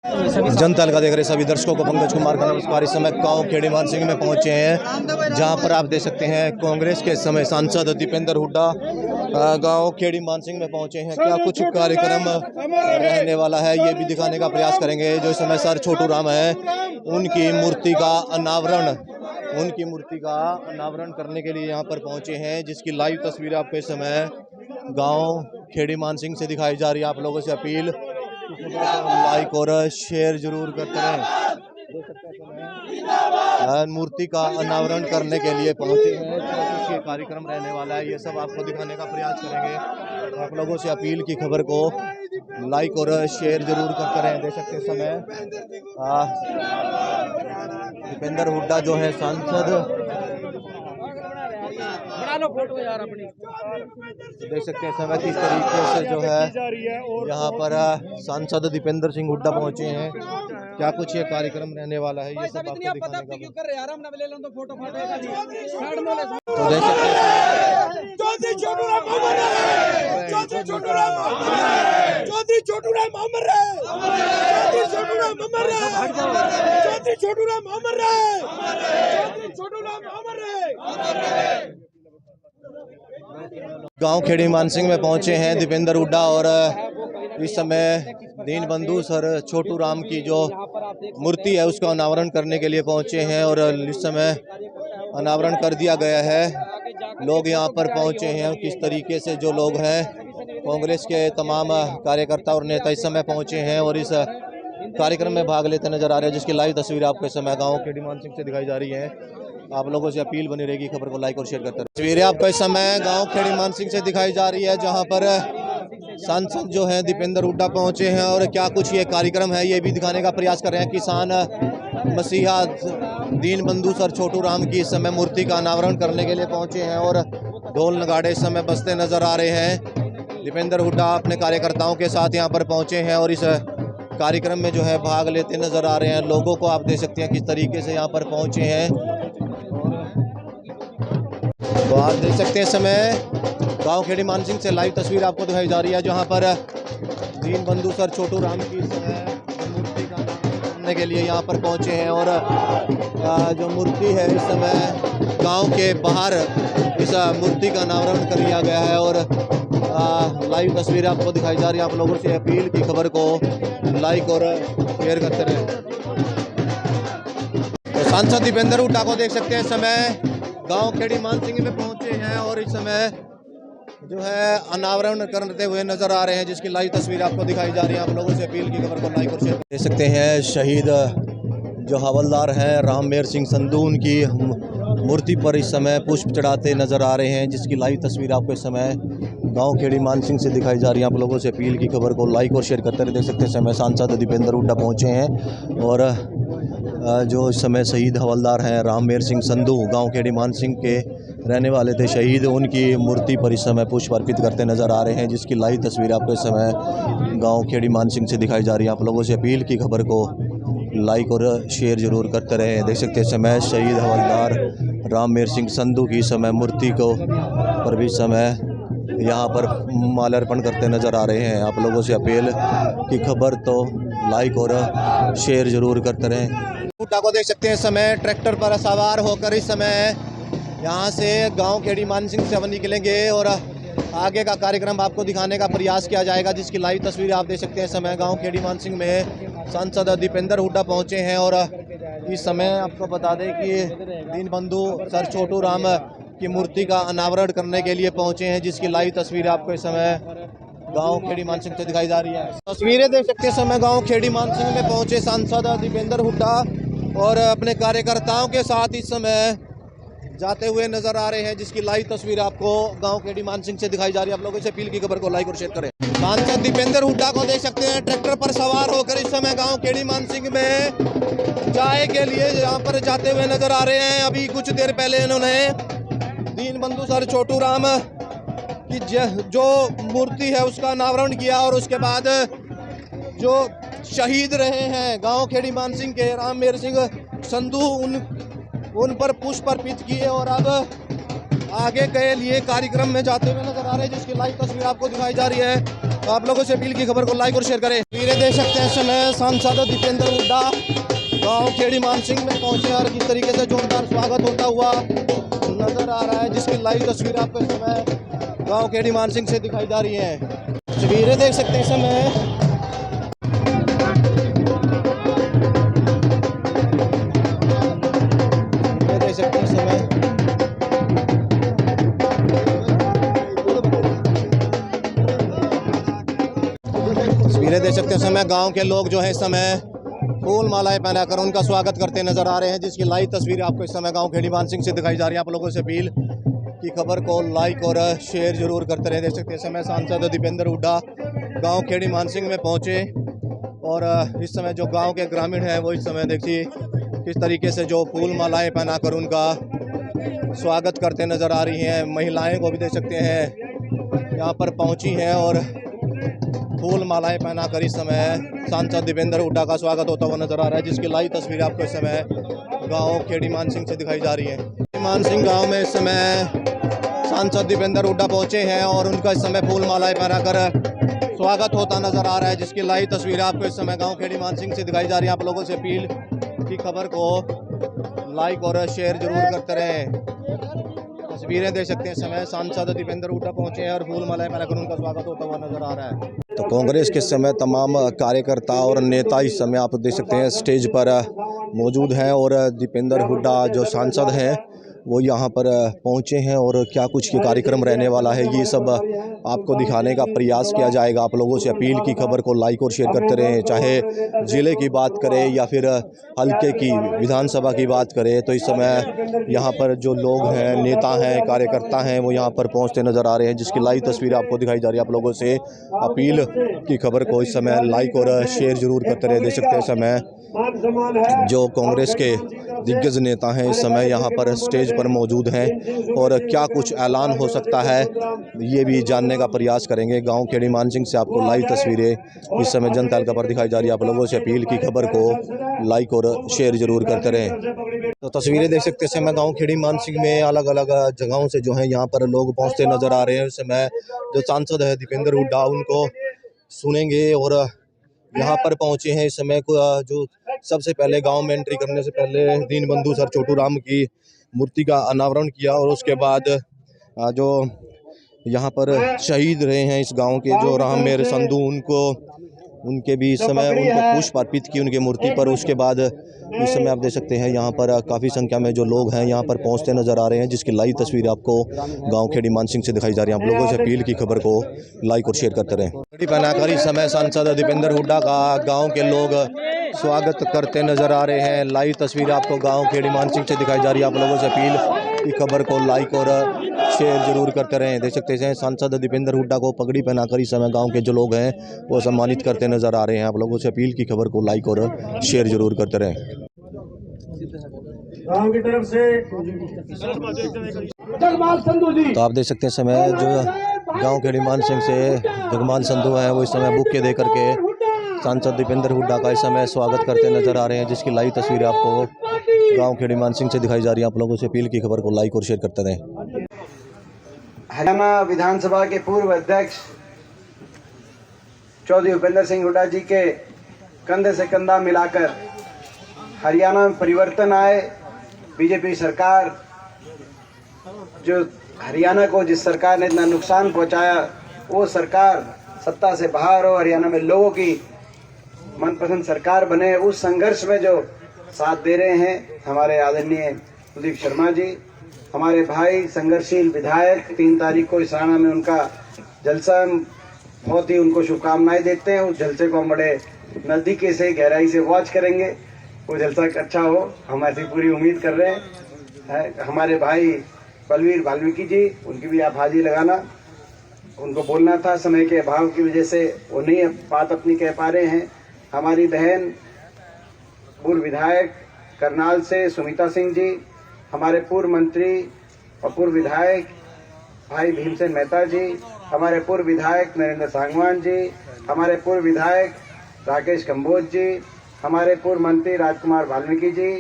जनता का देख रहे सभी दर्शकों को पंकज कुमार का नमस्कार। इस समय गांव खेड़ी मान सिंह में पहुंचे हैं, जहां पर आप देख सकते हैं कांग्रेस के समय सांसद दीपेंद्र हुड्डा गांव खेड़ी मान सिंह में पहुंचे हैं। क्या कुछ कार्यक्रम रहने वाला है ये भी दिखाने का प्रयास करेंगे। जो इस समय सर छोटू राम है उनकी मूर्ति का अनावरण करने के लिए यहां पर पहुंचे हैं, जिसकी लाइव तस्वीर आपको इस समय गांव खेड़ी मान सिंह से दिखाई जा रही है। आप लोगों से अपील लाइक और शेयर जरूर करते रहें। मूर्ति का अनावरण करने के लिए पहुंचे हैं, कुछ कार्यक्रम रहने वाला है ये सब आपको दिखाने का प्रयास करेंगे। तो आप लोगों से अपील की खबर को लाइक और शेयर जरूर करते रहें। देख सकते समय दीपेंद्र हुड्डा जो है सांसद, फोटो यार अपनी देख सकते हैं समय किस तरीके से जो है यहाँ पर सांसद दीपेंद्र सिंह हुड्डा पहुंचे हैं। क्या कुछ ये कार्यक्रम रहने वाला है ये सब आपको दिखाने का। तो देख सकते हैं गांव खेड़ी मान सिंह में पहुंचे हैं दीपेंद्र हुड्डा, और इस समय दीनबंधु सर छोटू राम की जो मूर्ति है उसका अनावरण करने के लिए पहुंचे हैं, और इस समय अनावरण कर दिया गया है। लोग यहां पर पहुंचे हैं, किस तरीके से जो लोग हैं कांग्रेस के तमाम कार्यकर्ता और नेता इस समय पहुंचे हैं और इस कार्यक्रम में भाग लेते नजर आ रहे हैं, जिसकी लाइव तस्वीर आपको इस समय गाँव खेड़ी मान सिंह से दिखाई जा रही है। आप लोगों से अपील बनी रहेगी, खबर को लाइक और शेयर करते रहिए। तस्वीरें आपको इस समय गांव खेड़ी मान सिंह से दिखाई जा रही है, जहां पर सांसद जो है दीपेंद्र हुड्डा पहुंचे हैं, और क्या कुछ ये कार्यक्रम है ये भी दिखाने का प्रयास कर रहे हैं। किसान मसीहा दीनबंधु सर छोटू राम की इस समय मूर्ति का अनावरण करने के लिए पहुंचे हैं, और ढोल नगाड़े इस समय बजते नजर आ रहे हैं। दीपेंद्र हुड्डा अपने कार्यकर्ताओं के साथ यहाँ पर पहुंचे हैं और इस कार्यक्रम में जो है भाग लेते नजर आ रहे हैं। लोगों को आप देख सकते हैं किस तरीके से यहाँ पर पहुंचे हैं। तो आप देख सकते हैं समय गांव खेड़ी मान सिंह से लाइव तस्वीर आपको दिखाई जा रही है, जहां पर दीनबंधु सर छोटू राम की मूर्ति का अनावरण करने के लिए यहां पर पहुंचे हैं, और जो मूर्ति है इस समय गांव के बाहर इस मूर्ति का अनावरण कर लिया गया है, और लाइव तस्वीर आपको दिखाई जा रही है। आप लोगों से अपील की खबर को लाइक और शेयर करते रहें। तो सांसद दीपेंद्र हुड्डा को देख सकते हैं इस समय गांव खेड़ी मान सिंह में पहुंचे हैं, और इस समय जो है अनावरण करते हुए नजर आ रहे हैं, जिसकी लाइव तस्वीर आपको दिखाई जा रही है। आप लोगों से अपील की खबर को लाइक और शेयर देख सकते हैं। शहीद जो हवलदार हैं राममेर सिंह संधू, उनकी मूर्ति पर इस समय पुष्प चढ़ाते नजर आ रहे हैं, जिसकी लाइव तस्वीर आपको इस समय गांव खेड़ी मान सिंह से दिखाई जा रही है। आप लोगों से अपील की खबर को लाइक और शेयर करते रहे। देख सकते हैं समय सांसद दीपेंद्र हुड्डा पहुँचे हैं, और जो इस समय शहीद हवलदार हैं राममेर सिंह संधू गांव खेड़ी मान सिंह के रहने वाले थे शहीद, उनकी मूर्ति पर इस समय पुष्प अर्पित करते नजर आ रहे हैं, जिसकी लाइव तस्वीर आपको इस समय गांव खेड़ी मान सिंह से दिखाई जा रही है। आप लोगों से अपील की खबर को लाइक और शेयर जरूर करते रहे। देख सकते हैं समय शहीद हवलदार राममेर सिंह संधू की समय मूर्ति को पर भी समय यहाँ पर माल्यार्पण करते नजर आ रहे हैं। आप लोगों से अपील की खबर तो लाइक और शेयर जरूर करते रहें। हुड्डा को देख सकते हैं समय ट्रैक्टर पर सवार होकर इस समय यहाँ से गांव खेड़ी मान सिंह से निकलेंगे, और आगे का कार्यक्रम आपको दिखाने का प्रयास किया जाएगा, जिसकी लाइव तस्वीर आप देख सकते हैं। समय गांव खेड़ी मान सिंह में सांसद दीपेंद्र हुड्डा पहुंचे हैं, और इस समय आपको बता दें कि दीनबंधु सर छोटू राम की मूर्ति का अनावरण करने के लिए पहुंचे हैं, जिसकी लाइव तस्वीर आपको इस समय गांव खेड़ी मान सिंह से दिखाई जा रही है। तस्वीरें देख सकते हैं समय गांव खेड़ी मान सिंह में पहुंचे सांसद दीपेंद्र हुड्डा, और अपने कार्यकर्ताओं के साथ इस समय जाते हुए नजर आ रहे हैं, जिसकी लाइव तस्वीर आपको गांव खेड़ी मान सिंह से दिखाई जा रही है। आप लोगों से अपील की खबर को लाइक और शेयर करें। सांसद दीपेंद्र हुड्डा को देख सकते हैं ट्रैक्टर पर सवार होकर इस समय गांव खेड़ी मान सिंह में जाए के लिए यहाँ पर जाते हुए नजर आ रहे हैं। अभी कुछ देर पहले इन्होंने दीनबंधु सर छोटू राम की जो मूर्ति है उसका अनावरण किया, और उसके बाद जो शहीद रहे हैं गांव खेड़ी मान सिंह के राममेर सिंह संधू, उन पर पुष्प अर्पित किए, और अब आगे के लिए कार्यक्रम में जाते हुए नजर आ रहे हैं, जिसकी लाइव तस्वीर आपको दिखाई जा रही है। आप लोगों से अपील की खबर को लाइक और शेयर करें। तस्वीरें देख सकते हैं इस समय सांसद दीपेंद्र हुड्डा गांव खेड़ी मानसिंह में पहुंचे और किस तरीके से जोरदार स्वागत होता हुआ नजर आ रहा है, जिसकी लाइव तस्वीर आपको इस समय गांव खेड़ी मानसिंह से दिखाई जा रही है। तस्वीरें देख सकते हैं इस समय तस्वीरें देख सकते हैं समय गांव के लोग जो है इस समय फूल मालाएं पहनाकर उनका स्वागत करते नजर आ रहे हैं, जिसकी लाइव तस्वीर आपको इस समय गांव खेड़ी मानसिंह से दिखाई जा रही है। आप लोगों से अपील की खबर को लाइक और शेयर जरूर करते रहे। देख सकते हैं समय सांसद दीपेंद्र हुड्डा गांव खेड़ी मानसिंह में पहुंचे और इस समय जो गांव के ग्रामीण हैं वो इस समय देखिए किस तरीके से जो फूल मालाएं पहनाकर उनका स्वागत करते नजर आ रही हैं। महिलाएं को भी देख सकते हैं यहाँ पर पहुंची हैं और फूल मालाएं पहनाकर इस समय सांसद दीपेंद्र हुड्डा का स्वागत होता हुआ नजर आ रहा है, जिसकी लाइव तस्वीर आपको इस समय गांव खेड़ी मानसिंह से दिखाई जा रही है। मानसिंह गांव में इस समय सांसद दीपेंद्र हुड्डा पहुंचे हैं और उनका इस समय फूल मालाएं पहनाकर स्वागत होता नजर आ रहा है, जिसकी लाइव तस्वीर आपको इस समय गाँव खेड़ी मानसिंह से दिखाई जा रही है। आप लोगों से अपील की खबर को लाइक और शेयर जरूर करते रहें। तस्वीरें देख सकते हैं समय सांसद दीपेंद्र हुड्डा पहुंचे हैं और फूल मालाएं पहनाकर उनका स्वागत होता हुआ नजर आ रहा है। तो कांग्रेस के समय तमाम कार्यकर्ता और नेता इस समय आप देख सकते हैं स्टेज पर मौजूद हैं और दीपेंद्र हुड्डा जो सांसद हैं वो यहाँ पर पहुँचे हैं और क्या कुछ के कार्यक्रम रहने वाला है ये सब आपको दिखाने का प्रयास किया जाएगा। आप लोगों से अपील की खबर को लाइक और शेयर करते रहें, चाहे ज़िले की बात करें या फिर हल्के की विधानसभा की बात करें। तो इस समय यहाँ पर जो लोग हैं, नेता हैं, कार्यकर्ता हैं, वो यहाँ पर पहुँचते नज़र आ रहे हैं, जिसकी लाइव तस्वीर आपको दिखाई जा रही है। आप लोगों से अपील की खबर को इस समय लाइक और शेयर जरूर करते रहे। देख सकते हैं समय जो कांग्रेस के दिग्गज नेता हैं इस समय यहाँ पर स्टेज पर मौजूद हैं और क्या कुछ ऐलान हो सकता है ये भी जानने का प्रयास करेंगे। गांव खेड़ी मानसिंह से आपको लाइव तस्वीरें इस समय जनता तल पर दिखाई जा रही है। आप लोगों से अपील की खबर को लाइक और शेयर जरूर करते रहें। तो तस्वीरें देख सकते हैं मैं गांव खेड़ी मानसिंह में अलग अलग जगहों से जो है यहाँ पर लोग पहुँचते नज़र आ रहे हैं। इस समय जो सांसद है दीपेंद्र हुड्डा उनको सुनेंगे और यहाँ पर पहुँचे हैं इस समय को जो सबसे पहले गांव में एंट्री करने से पहले दीनबंधु सर छोटू राम की मूर्ति का अनावरण किया और उसके बाद जो यहाँ पर शहीद रहे हैं इस गांव के जो राम मेर संधू उनके भी इस समय उनको पुष्प अर्पित की उनके मूर्ति पर। उसके बाद इस समय आप देख सकते हैं यहाँ पर काफ़ी संख्या में जो लोग हैं यहाँ पर पहुँचते नज़र आ रहे हैं, जिसकी लाइव तस्वीर आपको गांव खेड़ी मानसिंह से दिखाई जा रही है। आप लोगों से अपील की खबर को लाइक और शेयर करते रहें। घड़ी पहनाकर इस समय सांसद दीपेंद्र हुड्डा का गाँव के लोग स्वागत करते नज़र आ रहे हैं। लाइव तस्वीर आपको गांव खेड़ी मानसिंह से दिखाई जा रही है। आप लोगों से अपील की खबर को लाइक और शेयर जरूर करते रहें। देख सकते हैं सांसद दीपेंद्र हुड्डा को पगड़ी पहनाकर इस समय गांव के जो लोग हैं वो सम्मानित करते नज़र आ रहे हैं। आप लोगों से अपील की खबर को लाइक और शेयर जरूर करते रहें। गांव की तरफ से जगमाल संधू जी, तो आप देख सकते हैं समय जो गांव खेड़ी मानसिंह से जगमाल संधू हैं वो इस समय बुके दे करके सांसद दीपेंद्र हुड्डा का इस समय स्वागत करते नजर आ रहे हैं, जिसकी लाइव तस्वीर आपको गांव खेड़ी मानसिंह से दिखाई जा रही है। आप लोगों से अपील की खबर को लाइक और शेयर करते रहें। हरियाणा विधानसभा के पूर्व अध्यक्ष चौधरी भूपेंद्र सिंह हुड्डा जी के कंधे से कंधा मिलाकर हरियाणा में परिवर्तन आए। बीजेपी सरकार जो हरियाणा को जिस सरकार ने इतना नुकसान पहुंचाया वो सरकार सत्ता से बाहर हो, हरियाणा में लोगों की मनपसंद सरकार बने, उस संघर्ष में जो साथ दे रहे हैं हमारे आदरणीय कुलदीप शर्मा जी, हमारे भाई संघर्षशील विधायक। 3 तारीख को इस राणा में उनका जलसा, बहुत ही उनको शुभकामनाएं देते हैं। उस जलसे को हम बड़े नज़दीकी से गहराई से वॉच करेंगे, वो जलसा अच्छा हो, हम ऐसी पूरी उम्मीद कर रहे हैं। हमारे भाई बलवीर वाल्मीकि जी, उनकी भी आप हाजिरी लगाना, उनको बोलना था, समय के अभाव की वजह से वो नहीं बात अपनी कह पा रहे हैं। हमारी बहन पूर्व विधायक करनाल से सुमिता सिंह जी, हमारे पूर्व मंत्री और पूर्व विधायक भाई भीमसेन मेहता जी, हमारे पूर्व विधायक नरेंद्र सांगवान जी, हमारे पूर्व विधायक राकेश कंबोज जी, हमारे पूर्व मंत्री राजकुमार वाल्मीकि जी,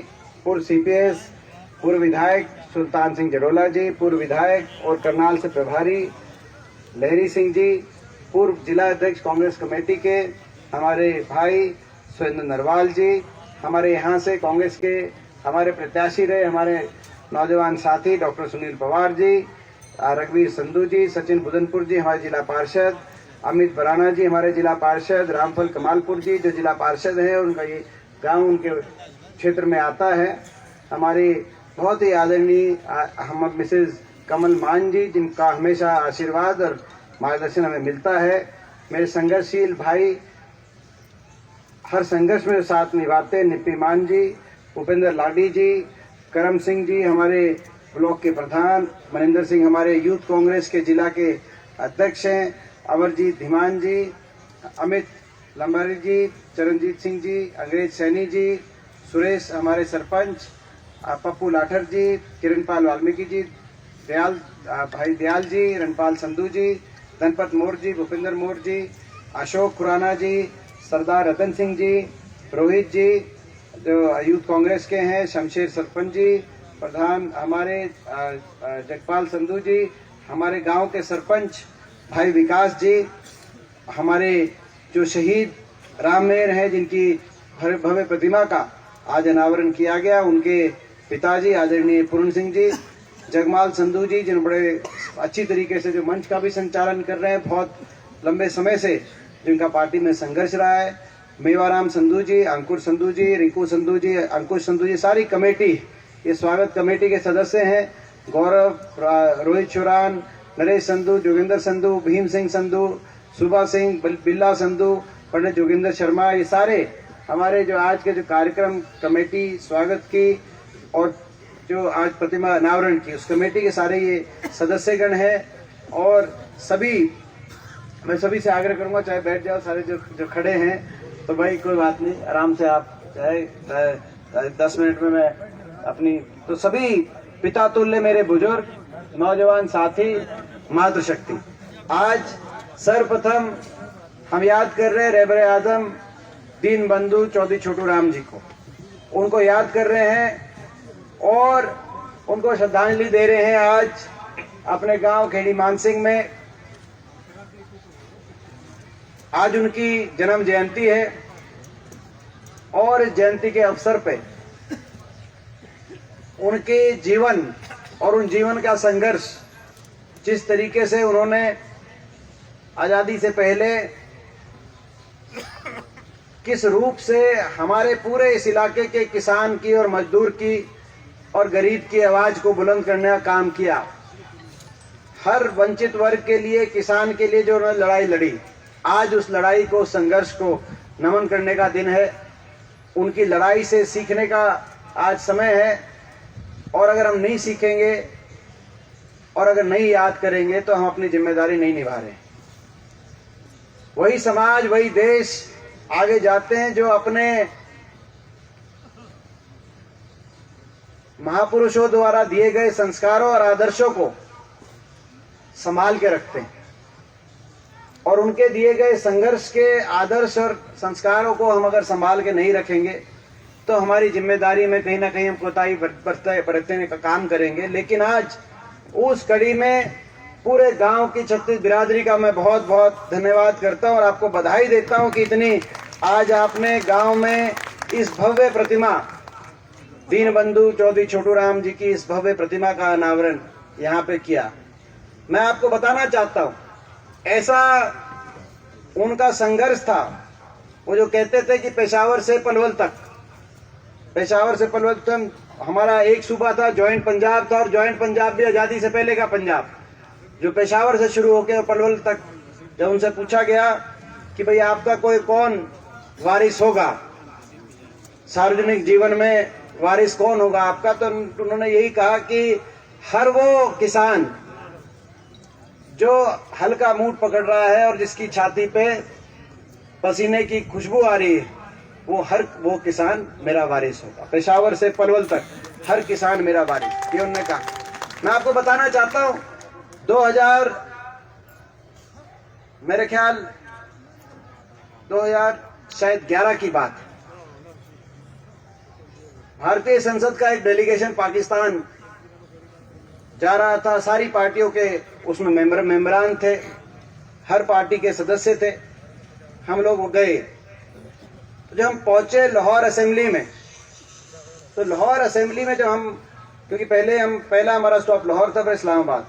पूर्व सीपीएस, पूर्व विधायक सुल्तान सिंह जडोला जी, पूर्व विधायक और करनाल से प्रभारी लहरी सिंह जी, पूर्व जिला अध्यक्ष कांग्रेस कमेटी के हमारे भाई सुरेंद्र नरवाल जी, हमारे यहाँ से कांग्रेस के हमारे प्रत्याशी रहे हमारे नौजवान साथी डॉक्टर सुनील पवार जी, रघुवीर संधू जी, सचिन बुदनपुर जी हमारे जिला पार्षद, अमित बराना जी हमारे जिला पार्षद, रामफल कमालपुर जी जो जिला पार्षद हैं, उनका ये गांव उनके क्षेत्र में आता है, हमारी बहुत ही आदरणीय हम मिसेज कमल मान जी जिनका हमेशा आशीर्वाद और मार्गदर्शन हमें मिलता है, मेरे संघर्षशील भाई हर संघर्ष में साथ निभाते निप्पी मान जी, उपेंद्र लाडी जी, करम सिंह जी हमारे ब्लॉक के प्रधान, मनिंदर सिंह हमारे यूथ कांग्रेस के जिला के अध्यक्ष हैं, अमरजीत धीमान जी, अमित लंबारी जी, चरणजीत सिंह जी, अंग्रेज सैनी जी, सुरेश हमारे सरपंच, पप्पू लाठर जी, किरणपाल वाल्मीकि जी, भाई दयाल जी, रणपाल संधू जी, धनपत मोर जी, भूपेंद्र मोर जी, अशोक खुराना जी, सरदार रतन सिंह जी, रोहित जी जो यूथ कांग्रेस के हैं, शमशेर सरपंच जी, प्रधान हमारे जगपाल संधू जी, हमारे गांव के सरपंच भाई विकास जी, हमारे जो शहीद राम मेहर हैं जिनकी भव्य प्रतिमा का आज अनावरण किया गया, उनके पिताजी आदरणीय पूर्ण सिंह जी, जगमाल संधू जी जिन बड़े अच्छी तरीके से जो मंच का भी संचालन कर रहे हैं, बहुत लंबे समय से जिनका पार्टी में संघर्ष रहा है, मेवाराम संधू जी, अंकुर संधू जी, रिंकू संधू जी, अंकुश संधू जी, सारी कमेटी ये स्वागत कमेटी के सदस्य हैं, गौरव, रोहित चौरान, नरेश संधू, जोगिंदर संधू, भीम सिंह संधू, सुबा सिंह, बिल्ला संधू, पंडित जोगिंदर शर्मा, ये सारे हमारे जो आज के जो कार्यक्रम कमेटी स्वागत की और जो आज प्रतिमा अनावरण की उस कमेटी के सारे ये सदस्यगण हैं। और सभी मैं सभी से आग्रह करूंगा चाहे बैठ जाओ, सारे जो खड़े हैं तो भाई कोई बात नहीं, आराम से आप चाहे 10 मिनट में मैं अपनी तो सभी पिता तुल्य मेरे बुजुर्ग, नौजवान साथी, मातृशक्ति, आज सर्वप्रथम हम याद कर रहे हैं रहबर आजम दीन बंधु चौधरी छोटू राम जी को, उनको याद कर रहे हैं और उनको श्रद्धांजलि दे रहे हैं। आज अपने गांव खेड़ी मानसिंह में आज उनकी जन्म जयंती है और इस जयंती के अवसर पे उनके जीवन और उन जीवन का संघर्ष, जिस तरीके से उन्होंने आजादी से पहले किस रूप से हमारे पूरे इस इलाके के किसान की और मजदूर की और गरीब की आवाज को बुलंद करने का काम किया, हर वंचित वर्ग के लिए, किसान के लिए जो उन्होंने लड़ाई लड़ी, आज उस लड़ाई को, संघर्ष को नमन करने का दिन है। उनकी लड़ाई से सीखने का आज समय है और अगर हम नहीं सीखेंगे और अगर नहीं याद करेंगे तो हम अपनी जिम्मेदारी नहीं निभा रहे। वही समाज, वही देश आगे जाते हैं जो अपने महापुरुषों द्वारा दिए गए संस्कारों और आदर्शों को संभाल के रखते हैं और उनके दिए गए संघर्ष के आदर्श और संस्कारों को हम अगर संभाल के नहीं रखेंगे तो हमारी जिम्मेदारी में कहीं ना कहीं हम कोताही बरतने का काम करेंगे। लेकिन आज उस कड़ी में पूरे गांव की 36 बिरादरी का मैं बहुत बहुत धन्यवाद करता हूं और आपको बधाई देता हूं कि इतनी आज आपने गांव में इस भव्य प्रतिमा दीनबंधु चौधरी छोटू राम जी की इस भव्य प्रतिमा का अनावरण यहाँ पे किया। मैं आपको बताना चाहता हूँ, ऐसा उनका संघर्ष था। वो जो कहते थे कि पेशावर से पलवल तक, पेशावर से पलवल तक हमारा एक सूबा था, जॉइंट पंजाब था, और जॉइंट पंजाब भी आजादी से पहले का पंजाब, जो पेशावर से शुरू होकर पलवल तक। जब उनसे पूछा गया कि भाई आपका कोई कौन वारिस होगा, सार्वजनिक जीवन में वारिस कौन होगा आपका, तो उन्होंने यही कहा कि हर वो किसान जो हल्का मूड पकड़ रहा है और जिसकी छाती पे पसीने की खुशबू आ रही है, वो किसान मेरा वारिस होगा। पेशावर से पलवल तक हर किसान मेरा वारिस, ये उन्होंने कहा। मैं आपको बताना चाहता हूं 2000 मेरे ख्याल 2011 की बात, भारतीय संसद का एक डेलीगेशन पाकिस्तान जा रहा था। सारी पार्टियों के उसमें मेंबरान थे। हर पार्टी के सदस्य थे, हम लोग गए। तो जब हम पहुंचे लाहौर असेंबली में, तो लाहौर असेंबली में जब हम, क्योंकि पहला हमारा स्टॉप लाहौर था, फिर इस्लामाबाद,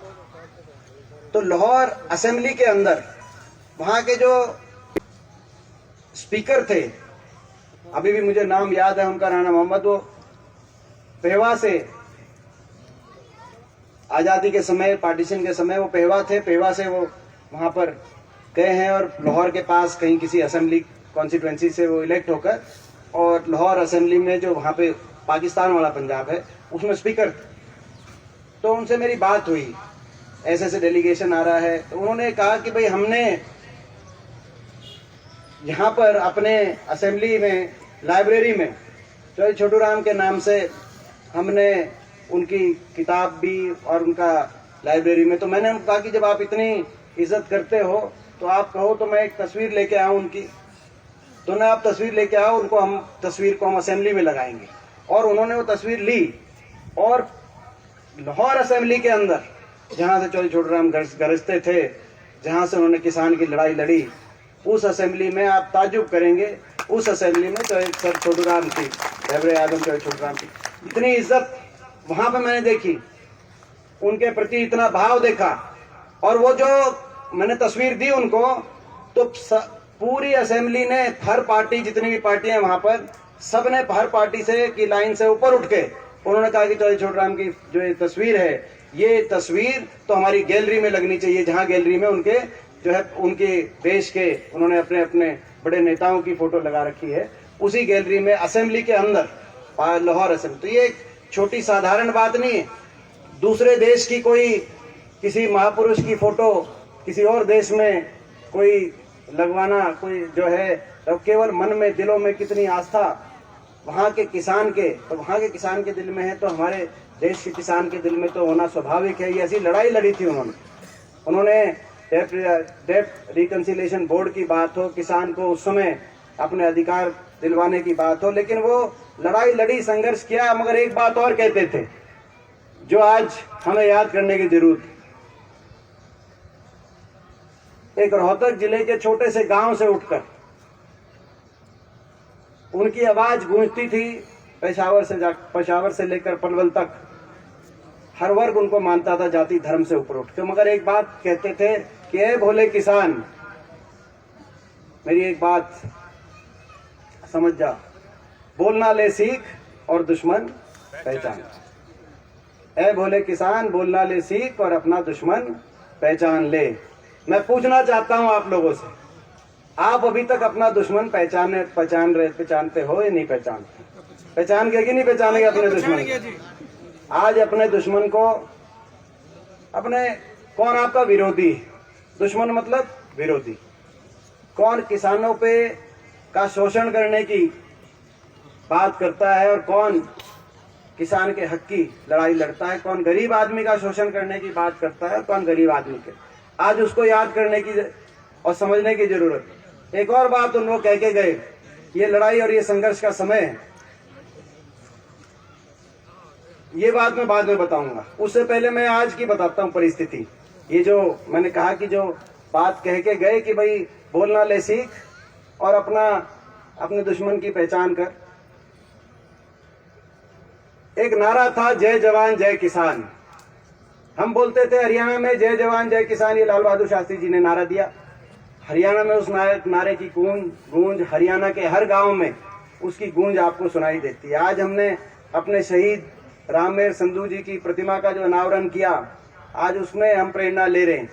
तो लाहौर असेंबली के अंदर वहां के जो स्पीकर थे, अभी भी मुझे नाम याद है उनका, राणा मोहम्मद, वो पेहवा से, आजादी के समय, पार्टीशन के समय वो पेहवा थे, पेहवा से वो वहां पर गए हैं और लाहौर के पास कहीं किसी असेंबली कॉन्स्टिट्यूएंसी से वो इलेक्ट होकर, और लाहौर असेंबली में जो वहां पे पाकिस्तान वाला पंजाब है उसमें स्पीकर थे। तो उनसे मेरी बात हुई, ऐसे डेलीगेशन आ रहा है। तो उन्होंने कहा कि भाई हमने यहाँ पर अपने असेंबली में लाइब्रेरी में चौधरी छोटू राम के नाम से हमने उनकी किताब भी और उनका लाइब्रेरी में, तो मैंने उनको कहा कि जब आप इतनी इज्जत करते हो तो आप कहो तो मैं एक तस्वीर लेके आऊँ उनकी, तो ना आप तस्वीर लेके आओ, उनको हम तस्वीर को हम असेंबली में लगाएंगे। और उन्होंने वो तस्वीर ली और लाहौर असेंबली के अंदर जहाँ से चौधरी छोटू राम गरजते थे, जहाँ से उन्होंने किसान की लड़ाई लड़ी, उस असेंबली में आप ताजुब करेंगे, उस असेंबली में सर छोटू राम की, रहबर आजम चौधरी छोटू राम की इतनी इज्जत वहां पे मैंने देखी, उनके प्रति इतना भाव देखा। और वो जो मैंने तस्वीर दी उनको, तो पूरी असेंबली ने, हर पार्टी, जितनी भी पार्टियां वहां पर, सब ने हर पार्टी से की लाइन से ऊपर उठ के उन्होंने कहा कि चौधरी छोटू राम की जो ये तस्वीर है, ये तस्वीर तो हमारी गैलरी में लगनी चाहिए, जहां गैलरी में उनके जो है उनके देश के, उन्होंने अपने अपने बड़े नेताओं की फोटो लगा रखी है, उसी गैलरी में असेंबली के अंदर, लाहौर असेंबली। तो ये एक छोटी साधारण बात नहीं है। दूसरे देश की कोई, किसी महापुरुष की फोटो किसी और देश में कोई लगवाना, कोई जो है, तो केवल मन में, दिलों में कितनी आस्था वहाँ के किसान के, तो वहाँ के किसान के दिल में है, तो हमारे देश के किसान के दिल में तो होना स्वाभाविक है। ये ऐसी लड़ाई लड़ी थी उन्होंने डेप्ट रिकंसिलिएशन बोर्ड की बात हो, किसान को उस समय अपने अधिकार दिलवाने की बात हो, लेकिन वो लड़ाई लड़ी, संघर्ष किया। मगर एक बात और कहते थे जो आज हमें याद करने की जरूरत है। एक रोहतक जिले के छोटे से गांव से उठकर उनकी आवाज गूंजती थी पेशावर से लेकर पलवल तक, हर वर्ग उनको मानता था जाति धर्म से ऊपर उठ के। मगर एक बात कहते थे कि ए भोले किसान, मेरी एक बात समझ जा, बोलना ले सीख और दुश्मन पहचान। ए भोले किसान, बोलना ले सीख और अपना दुश्मन पहचान ले। मैं पूछना चाहता हूं आप लोगों से, आप अभी तक अपना दुश्मन पहचानते हो या नहीं पहचानते? पहचान के कि नहीं पहचानेंगे अपने दुश्मन को? आज अपने दुश्मन को, अपने, कौन आपका विरोधी? दुश्मन मतलब विरोधी। कौन किसानों पे का शोषण करने की बात करता है और कौन किसान के हक की लड़ाई लड़ता है, कौन गरीब आदमी का शोषण करने की बात करता है, कौन गरीब आदमी के, आज उसको याद करने की और समझने की जरूरत है। एक और बात उन लोग कह के गए, ये लड़ाई और ये संघर्ष का समय है, ये बात मैं बाद में बताऊंगा। उससे पहले मैं आज की बताता हूं परिस्थिति। ये जो मैंने कहा कि जो बात कह के गए कि भाई बोलना ले सीख और अपने दुश्मन की पहचान कर। एक नारा था, जय जवान जय किसान। हम बोलते थे हरियाणा में जय जवान जय किसान, ये लाल बहादुर शास्त्री जी ने नारा दिया। हरियाणा में उस नारे की गूंज हरियाणा के हर गांव में उसकी गूंज आपको सुनाई देती है। आज हमने अपने शहीद राममेर संधू जी की प्रतिमा का जो अनावरण किया, आज उसमें हम प्रेरणा ले रहे हैं।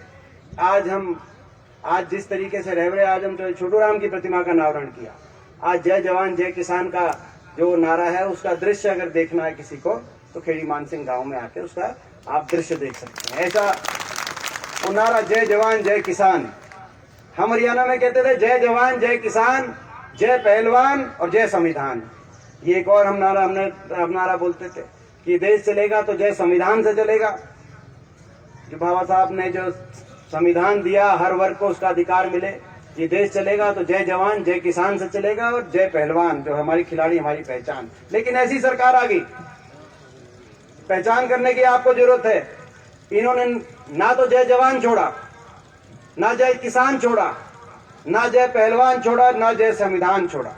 आज जिस तरीके से रहबर आजम चौधरी छोटू राम की प्रतिमा का अनावरण किया, आज जय जवान जय किसान का जो नारा है, उसका दृश्य अगर देखना है किसी को तो खेड़ी मानसिंह गांव में आके उसका आप दृश्य देख सकते हैं। ऐसा वो नारा जय जवान जय किसान। हम हरियाणा में कहते थे जय जवान जय किसान, जय पहलवान और जय संविधान। ये एक और हम नारा बोलते थे कि देश चलेगा तो जय संविधान से चलेगा। जो बाबा साहब ने जो संविधान दिया, हर वर्ग को उसका अधिकार मिले, ये देश चलेगा तो जय जवान जय किसान से चलेगा और जय पहलवान, जो हमारी खिलाड़ी, हमारी पहचान। लेकिन ऐसी सरकार आ गई, पहचान करने की आपको जरूरत है। इन्होंने ना तो जय जवान छोड़ा, ना जय किसान छोड़ा, ना जय पहलवान छोड़ा, ना जय संविधान छोड़ा।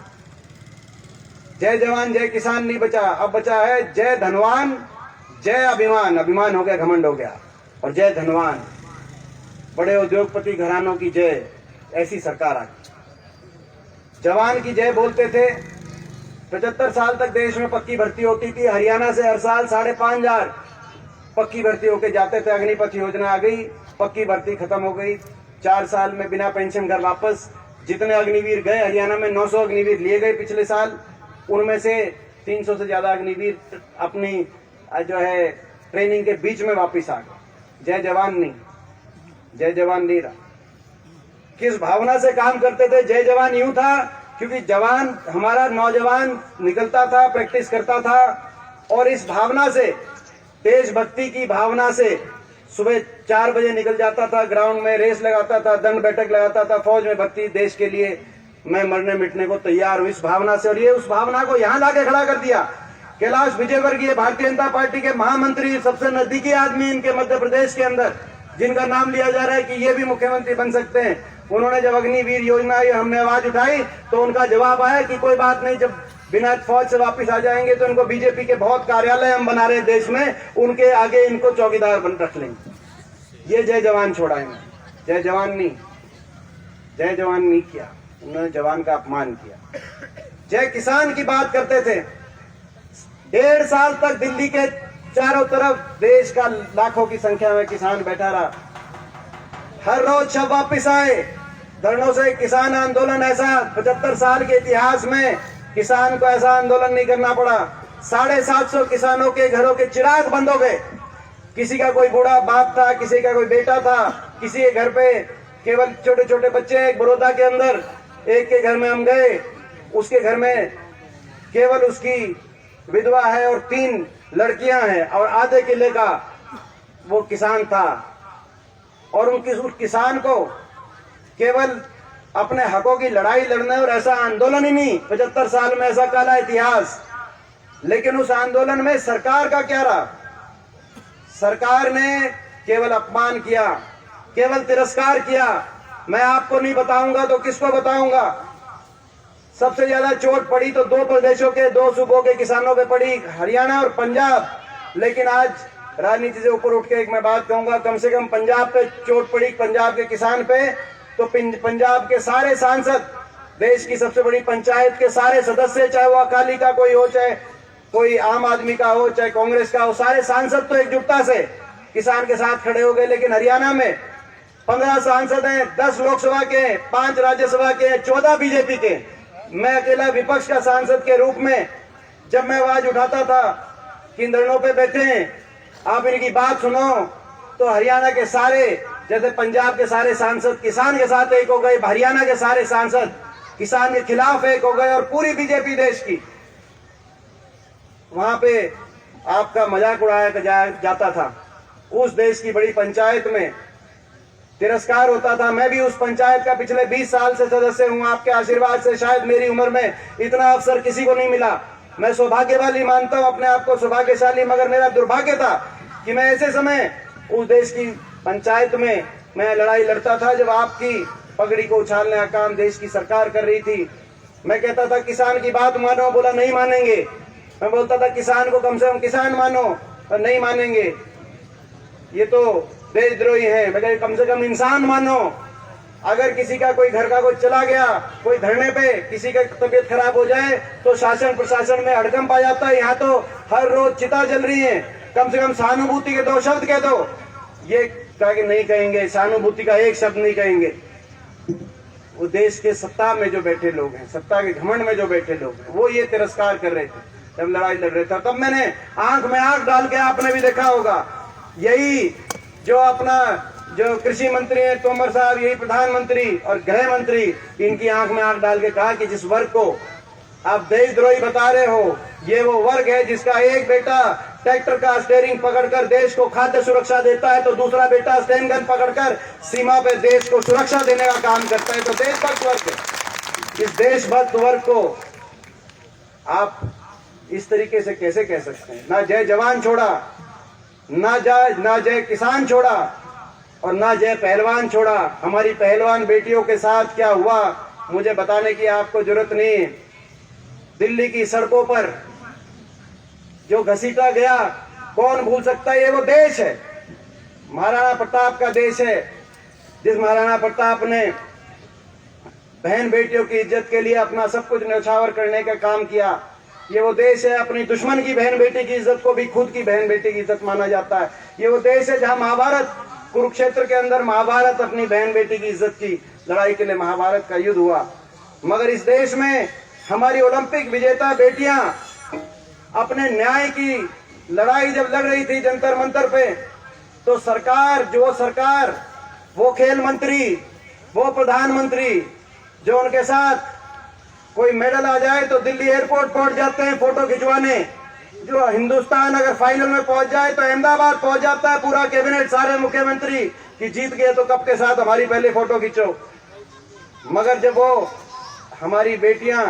जय जवान जय किसान नहीं बचा, अब बचा है जय धनवान जय अभिमान। अभिमान हो गया, घमंड हो गया, और जय धनवान, बड़े उद्योगपति घरानों की जय। ऐसी सरकार आ गई। जवान की जय बोलते थे। 75 साल तक देश में पक्की भर्ती होती थी। हरियाणा से हर साल 5,500 पक्की भर्ती होके जाते थे। अग्निपथ योजना आ गई, पक्की भर्ती खत्म हो गई। 4 साल में बिना पेंशन घर वापस। जितने अग्निवीर गए, हरियाणा में 900 अग्निवीर लिए गए पिछले साल, उनमें से 300 से ज्यादा अग्निवीर अपनी जो है ट्रेनिंग के बीच में वापस आ गए। जय जवान नहीं, जय जवान नहीं रहा। किस भावना से काम करते थे? जय जवान यूं था क्योंकि जवान हमारा नौजवान निकलता था, प्रैक्टिस करता था, और इस भावना से, देशभक्ति की भावना से सुबह 4 बजे निकल जाता था, ग्राउंड में रेस लगाता था, दंड बैठक लगाता था, फौज में भर्ती, देश के लिए मैं मरने मिटने को तैयार हूं, इस भावना से। और ये उस भावना को यहां लाके खड़ा कर दिया। कैलाश विजयवर्गीय भारतीय जनता पार्टी के महामंत्री, सबसे नजदीकी आदमी इनके मध्य प्रदेश के अंदर, जिनका नाम लिया जा रहा है कि ये भी मुख्यमंत्री बन सकते हैं, उन्होंने जब अग्निवीर योजना हमने आवाज उठाई तो उनका जवाब आया कि कोई बात नहीं, जब बिना फौज से वापस आ जाएंगे तो इनको बीजेपी के बहुत कार्यालय हम बना रहे हैं देश में, उनके आगे इनको चौकीदार बन रख लेंगे। ये जय जवान छोड़ा है। जय जवान नहीं, जय जवान नहीं किया, उन्होंने जवान का अपमान किया। जय किसान की बात करते थे। 1.5 साल तक दिल्ली के चारों तरफ देश का लाखों की संख्या में किसान बैठा रहा। हर रोज शव वापिस आए धरनों से। किसान आंदोलन ऐसा 75 साल के इतिहास में किसान को ऐसा आंदोलन नहीं करना पड़ा। 750 किसानों के घरों के चिराग बंद हो गए। किसी का कोई बूढ़ा बाप था, किसी का कोई बेटा था, किसी के घर पे केवल छोटे छोटे बच्चे। एक बड़ौदा के अंदर एक के घर में हम गए, उसके घर में केवल उसकी विधवा है और 3 लड़कियां हैं, और आधे किले का वो किसान था। और उस किसान को केवल अपने हकों की लड़ाई लड़ना, और ऐसा आंदोलन ही नहीं 75 साल में, ऐसा काला इतिहास। लेकिन उस आंदोलन में सरकार का क्या रहा? सरकार ने केवल अपमान किया, केवल तिरस्कार किया। मैं आपको नहीं बताऊंगा तो किसको बताऊंगा? सबसे ज्यादा चोट पड़ी तो 2 प्रदेशों के, 2 सूबों के किसानों पे पड़ी, हरियाणा और पंजाब। लेकिन आज राजनीति से ऊपर उठ के एक मैं बात कहूंगा, कम से कम पंजाब पे चोट पड़ी, पंजाब के किसान पे। तो पंजाब के सारे सांसद, देश की सबसे बड़ी पंचायत के सारे सदस्य, चाहे वो अकाली का कोई हो, चाहे कोई आम आदमी का हो, चाहे कांग्रेस का हो, सारे सांसद तो एकजुटता से किसान के साथ खड़े हो गए। लेकिन हरियाणा में 15 सांसद हैं, 10 लोकसभा के, 5 राज्यसभा के, 14 बीजेपी के। मैं अकेला विपक्ष का सांसद के रूप में जब मैं आवाज उठाता था कि इन धरनों पे बैठे हैं, आप इनकी बात सुनो, तो हरियाणा के सारे, जैसे पंजाब के सारे सांसद किसान के साथ एक हो गए, हरियाणा के सारे सांसद किसान के खिलाफ एक हो गए, और पूरी बीजेपी देश की वहां पे आपका मजाक उड़ाया जाता था। उस देश की बड़ी पंचायत में तिरस्कार होता था। मैं भी उस पंचायत का पिछले 20 साल से सदस्य हूं। आपके आशीर्वाद से शायद मेरी उम्र में इतना अवसर किसी को नहीं मिला। मैं सौभाग्यवाली मानता हूं अपने आप को, सौभाग्यशाली, मगर मेरा दुर्भाग्य था कि मैं ऐसे समय उस देश की पंचायत में मैं लड़ाई लड़ता था जब आपकी पगड़ी को उछालने का काम देश की सरकार कर रही थी। मैं कहता था किसान की बात मानो, बोला नहीं मानेंगे। मैं बोलता था किसान को कम से कम किसान मानो, और नहीं मानेंगे, ये तो देशद्रोही है। मैं कह कम से कम इंसान मानो। अगर किसी का कोई घर का कोई चला गया, कोई धरने पे किसी का तबीयत खराब हो जाए तो शासन प्रशासन में हड़कंप आ जाता है। यहाँ तो हर रोज चिता जल रही है, कम से कम सहानुभूति के 2 शब्द कह दो। ये कहा कि नहीं कहेंगे, सहानुभूति का एक शब्द नहीं कहेंगे। वो देश के सत्ता में जो बैठे लोग हैं, सत्ता के घमंड में जो बैठे लोग हैं, वो ये तिरस्कार कर रहे थे जब लड़ाई लड़ रहे थे। तब मैंने आंख में आंख डाल के, आपने भी देखा होगा, यही जो अपना जो कृषि मंत्री है तोमर साहब, यही प्रधानमंत्री और गृह मंत्री, इनकी आंख में आंख डाल के कहा कि जिस वर्ग को आप देशद्रोही बता रहे हो, ये वो वर्ग है जिसका एक बेटा ट्रैक्टर का स्टीयरिंग पकड़कर देश को खाद्य सुरक्षा देता है, तो दूसरा बेटा स्टेन गन पकड़कर सीमा पे देश को सुरक्षा देने का काम करता है। तो देशभक्त वर्ग है। इस देशभक्त वर्ग को आप इस तरीके से कैसे कह सकते हैं? ना जय जवान छोड़ा, ना जय किसान छोड़ा, और ना जय पहलवान छोड़ा। हमारी पहलवान बेटियों के साथ क्या हुआ मुझे बताने की आपको जरूरत नहीं है। दिल्ली की सड़कों पर जो घसीटा गया, कौन भूल सकता है? ये वो देश है, महाराणा प्रताप का देश है, जिस महाराणा प्रताप ने बहन बेटियों की इज्जत के लिए अपना सब कुछ न्यौछावर करने का काम किया। ये वो देश है, अपनी दुश्मन की बहन बेटी की इज्जत को भी खुद की बहन बेटी की इज्जत माना जाता है। ये वो देश है जहां महाभारत, कुरुक्षेत्र के अंदर महाभारत अपनी बहन बेटी की इज्जत की लड़ाई के लिए महाभारत का युद्ध हुआ। मगर इस देश में हमारी ओलंपिक विजेता बेटियां अपने न्याय की लड़ाई जब लड़ रही थी जंतर मंतर पे, तो सरकार, वो खेल मंत्री, वो प्रधानमंत्री जो उनके साथ कोई मेडल आ जाए तो दिल्ली एयरपोर्ट पहुंच जाते हैं फोटो खिंचवाने। जो हिंदुस्तान अगर फाइनल में पहुंच जाए तो अहमदाबाद पहुंच जाता है पूरा कैबिनेट, सारे मुख्यमंत्री कि जीत गए तो कप के साथ हमारी पहले फोटो खींचो। मगर जब वो हमारी बेटियां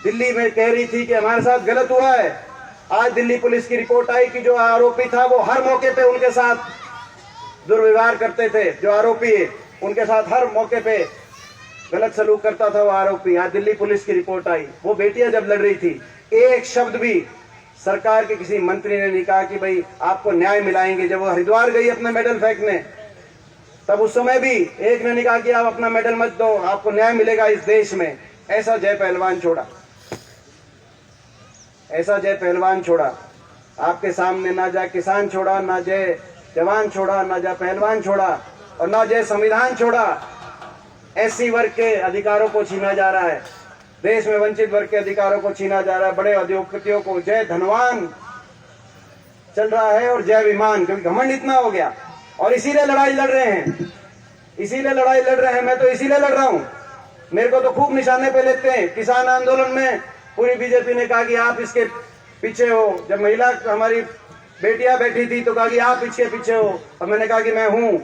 दिल्ली में कह रही थी कि हमारे साथ गलत हुआ है, आज दिल्ली पुलिस की रिपोर्ट आई कि जो आरोपी था वो हर मौके पे उनके साथ दुर्व्यवहार करते थे। जो आरोपी है उनके साथ हर मौके पे गलत सलूक करता था वो आरोपी। आज दिल्ली पुलिस की रिपोर्ट आई। वो बेटियां जब लड़ रही थी, एक शब्द भी सरकार के किसी मंत्री ने नहीं कहा कि भाई आपको न्याय मिलाएंगे। जब वो हरिद्वार गई अपना मेडल फेंकने, तब उस समय भी एक ने नहीं कहा कि आप अपना मेडल मत दो, आपको न्याय मिलेगा इस देश में। ऐसा जय पहलवान छोड़ा, ऐसा जय पहलवान छोड़ा। आपके सामने ना जय किसान छोड़ा, ना जय जवान छोड़ा, ना जय पहलवान छोड़ा और ना जय संविधान छोड़ा। एससी वर्ग के अधिकारों को छीना जा रहा है, देश में वंचित वर्ग के अधिकारों को छीना जा रहा है, बड़े उद्योगपतियों को जय धनवान चल रहा है और जय विमान, क्योंकि घमंड इतना हो गया। और इसीलिए लड़ाई लड़ रहे हैं, इसीलिए लड़ाई लड़ रहे हैं। मैं तो इसीलिए लड़ रहा हूं, मेरे को तो खूब निशाने पे लेते हैं। किसान आंदोलन में पूरी बीजेपी ने कहा कि आप इसके पीछे हो। जब महिला हमारी बेटियां बैठी थी तो कहा कि आप इसके पीछे हो, और मैंने कहा कि मैं हूं।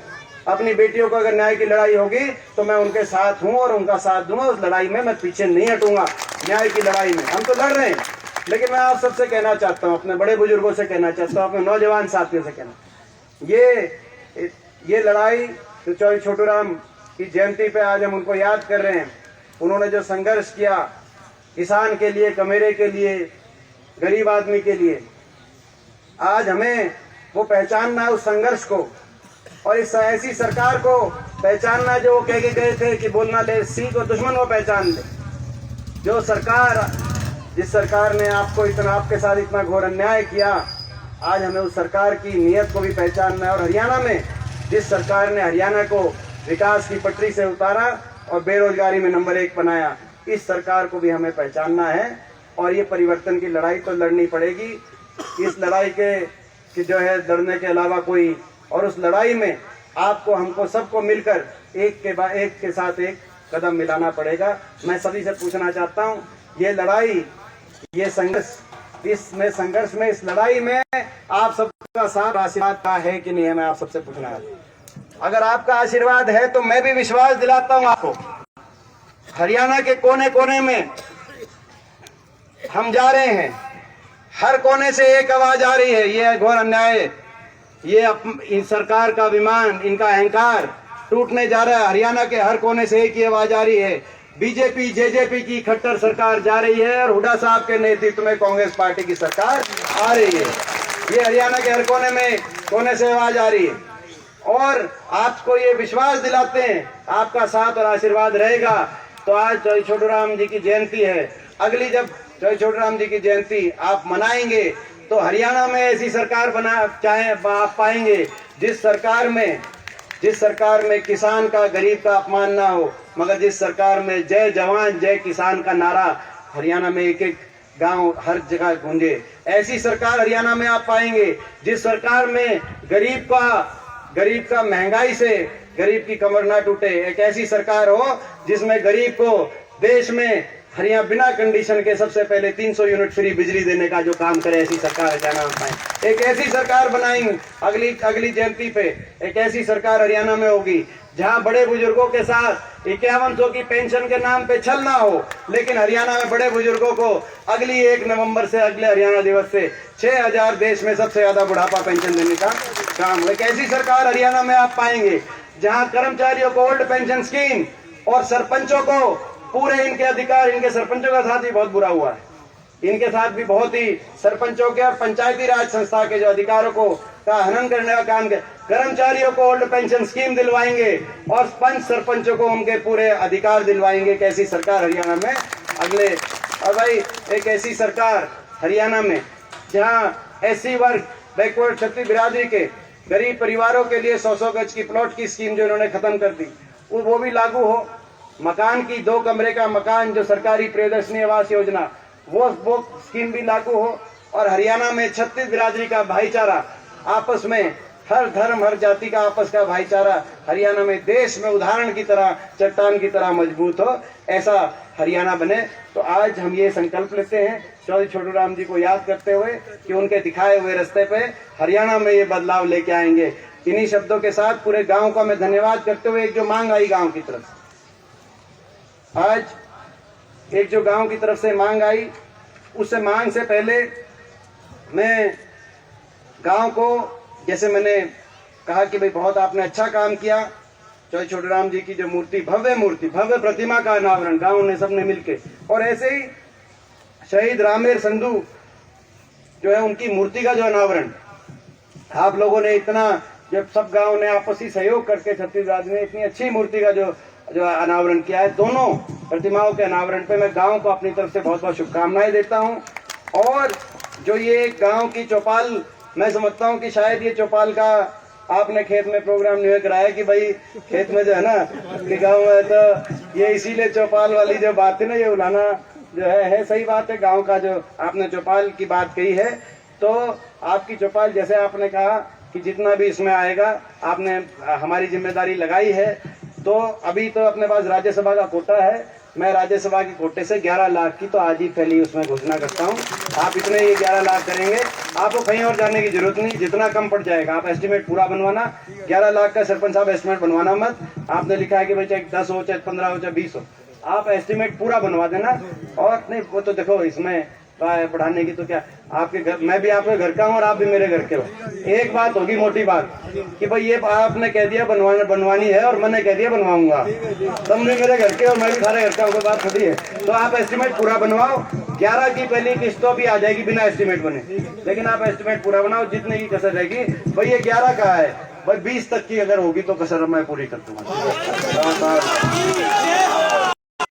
अपनी बेटियों को अगर न्याय की लड़ाई होगी तो मैं उनके साथ हूं और उनका साथ दूंगा। उस लड़ाई में मैं पीछे नहीं हटूंगा। न्याय की लड़ाई में हम तो लड़ रहे हैं, लेकिन मैं आप सबसे कहना चाहता हूं, अपने बड़े बुजुर्गों से कहना चाहता हूं, अपने नौजवान साथियों से कहना, ये लड़ाई तो चौधरी छोटूराम की जयंती पे आज हम उनको याद कर रहे हैं। उन्होंने जो संघर्ष किया किसान के लिए, कमेरे के लिए, गरीब आदमी के लिए, आज हमें वो पहचानना है उस संघर्ष को। और इस ऐसी सरकार को पहचानना जो वो कह के गए थे कि बोलना ले सिंह को दुश्मन वो पहचान ले। जो सरकार, जिस सरकार ने आपको इतना, आपके साथ इतना घोर अन्याय किया, आज हमें उस सरकार की नीयत को भी पहचानना है। और हरियाणा में जिस सरकार ने हरियाणा को विकास की पटरी से उतारा और बेरोजगारी में नंबर 1 बनाया, इस सरकार को भी हमें पहचानना है। और ये परिवर्तन की लड़ाई तो लड़नी पड़ेगी। इस लड़ाई के जो है लड़ने के अलावा कोई, और उस लड़ाई में आपको, हमको, सबको मिलकर एक के बाद एक के साथ एक कदम मिलाना पड़ेगा। मैं सभी से पूछना चाहता हूँ, ये लड़ाई, ये संघर्ष, इसमें संघर्ष में, इस लड़ाई में आप सबका साथ आशीर्वाद का है कि नहीं है? मैं आप सबसे पूछना है। अगर आपका आशीर्वाद है तो मैं भी विश्वास दिलाता हूँ आपको, हरियाणा के कोने कोने में हम जा रहे हैं, हर कोने से एक आवाज आ रही है, ये घोर अन्याय है, ये इन सरकार का विमान, इनका अहंकार टूटने जा रहा है। हरियाणा के हर कोने से एक ही आवाज आ रही है, बीजेपी जेजेपी की खट्टर सरकार जा रही है और हुड्डा साहब के नेतृत्व में कांग्रेस पार्टी की सरकार आ रही है। ये हरियाणा के हर कोने से आवाज आ रही है। और आपको ये विश्वास दिलाते हैं, आपका साथ और आशीर्वाद रहेगा। तो आज चौधरी छोटूराम जी की जयंती है, अगली जब चौधरी छोटूराम जी की जयंती आप मनाएंगे तो हरियाणा में ऐसी सरकार आप पाएंगे जिस सरकार में किसान का, गरीब का अपमान ना हो, मगर जिस सरकार में जय जवान जय किसान का नारा हरियाणा में एक एक गांव हर जगह गूंजे। ऐसी सरकार हरियाणा में आप पाएंगे जिस सरकार में गरीब का महंगाई से गरीब की कमर ना टूटे। एक ऐसी सरकार हो जिसमें गरीब को देश में हरियाणा बिना कंडीशन के सबसे पहले 300 यूनिट फ्री बिजली देने का जो काम करे, ऐसी सरकार हरियाणा में पाए। एक ऐसी सरकार बनाएंगे अगली जयंती पे, एक ऐसी सरकार हरियाणा में होगी जहां बड़े बुजुर्गों के साथ 5100 की पेंशन के नाम पे छल ना हो, लेकिन हरियाणा में बड़े बुजुर्गों को अगली 1 नवंबर से, अगले हरियाणा दिवस से 6000 देश में सबसे ज्यादा बुढ़ापा पेंशन देने का काम। एक ऐसी सरकार हरियाणा में आप पाएंगे जहां कर्मचारियों को ओल्ड पेंशन स्कीम और सरपंचों को पूरे इनके अधिकार, इनके सरपंचों का साथ भी बहुत बुरा हुआ है, इनके साथ भी बहुत ही सरपंचों के और पंचायती राज संस्था के जो अधिकारों को का हनन करने का काम किया। कर्मचारियों को ओल्ड पेंशन स्कीम दिलवाएंगे और पंच सरपंचों को उनके पूरे अधिकार दिलवाएंगे। कैसी सरकार हरियाणा में अगले, और भाई एक ऐसी सरकार हरियाणा में जहां एससी वर्ग, बैकवर्ड क्षत्रिय बिरादरी के गरीब परिवारों के लिए 100 गज की प्लॉट की स्कीम जो इन्होंने खत्म कर दी, वो भी लागू हो। मकान की 2 कमरे का मकान जो सरकारी प्रियदर्शनी आवास योजना, वो स्कीम भी लागू हो। और हरियाणा में छत्तीस बिरादरी का भाईचारा, आपस में हर धर्म हर जाति का आपस का भाईचारा हरियाणा में देश में उदाहरण की तरह, चट्टान की तरह मजबूत हो, ऐसा हरियाणा बने। तो आज हम ये संकल्प लेते हैं चौधरी छोटू राम जी को याद करते हुए कि उनके दिखाए हुए रास्ते पे हरियाणा में ये बदलाव लेके आएंगे। इन्हीं शब्दों के साथ पूरे गांव का मैं धन्यवाद करते हुए, एक जो मांग आई गांव की तरफ, आज एक जो गांव की तरफ से मांग आई, उस मांग से पहले मैं गांव को, जैसे मैंने कहा कि भाई बहुत आपने अच्छा काम किया, चौधरी छोटू राम जी की जो मूर्ति, भव्य प्रतिमा का अनावरण गांव ने सबने मिलके, और ऐसे ही शहीद रामेर संधू जो है उनकी मूर्ति का जो अनावरण आप लोगों ने इतना, जब सब गांव ने आपसी सहयोग करके छत्तीसगढ़ ने इतनी अच्छी मूर्ति का जो अनावरण किया है, दोनों प्रतिमाओं के अनावरण पे मैं गांव को अपनी तरफ से बहुत बहुत शुभकामनाएं देता हूं। और जो ये गांव की चौपाल, मैं समझता हूं कि शायद ये चौपाल का आपने खेत में प्रोग्राम नहीं कराया कि भाई खेत में जो है ना कि गांव में, तो ये इसीलिए चौपाल वाली जो बात है ना, ये उलाना जो है सही बात है। गांव का जो आपने चौपाल की बात कही है, तो आपकी चौपाल, जैसे आपने कहा कि जितना भी इसमें आएगा, आपने हमारी जिम्मेदारी लगाई है। तो अभी तो अपने पास राज्यसभा का कोटा है, मैं राज्यसभा के कोटे से 11 लाख की तो आज ही पहली उसमें घोषणा करता हूं। आप इतने ये 11 लाख करेंगे, आपको कहीं और जाने की जरूरत नहीं, जितना कम पड़ जाएगा आप एस्टिमेट पूरा बनवाना। 11 लाख का सरपंच साहब एस्टिमेट बनवाना मत, आपने लिखा है कि भाई चाहे 10 हो, चाहे 15 हो, चाहे 20 हो, आप एस्टिमेट पूरा बनवा देना। और नहीं, वो तो देखो इसमें बढ़ाने की तो क्या, आपके घर, मैं भी आपके घर का हूँ और आप भी मेरे घर के हो। एक बात होगी, मोटी बात, कि भाई ये आपने कह दिया बनवानी है और मैंने कह दिया बनवाऊंगा, तुम भी मेरे घर के और मैं भी सारे घर का हूँ, बात खड़ी है। तो आप एस्टिमेट पूरा बनवाओ, 11 की पहली किस्त तो भी आ जाएगी बिना एस्टिमेट बने, लेकिन आप एस्टिमेट पूरा बनाओ। जितने की कसर रहेगी, भाई ये 11 का है, भाई 20 तक की अगर होगी तो कसर मैं पूरी कर दूंगा।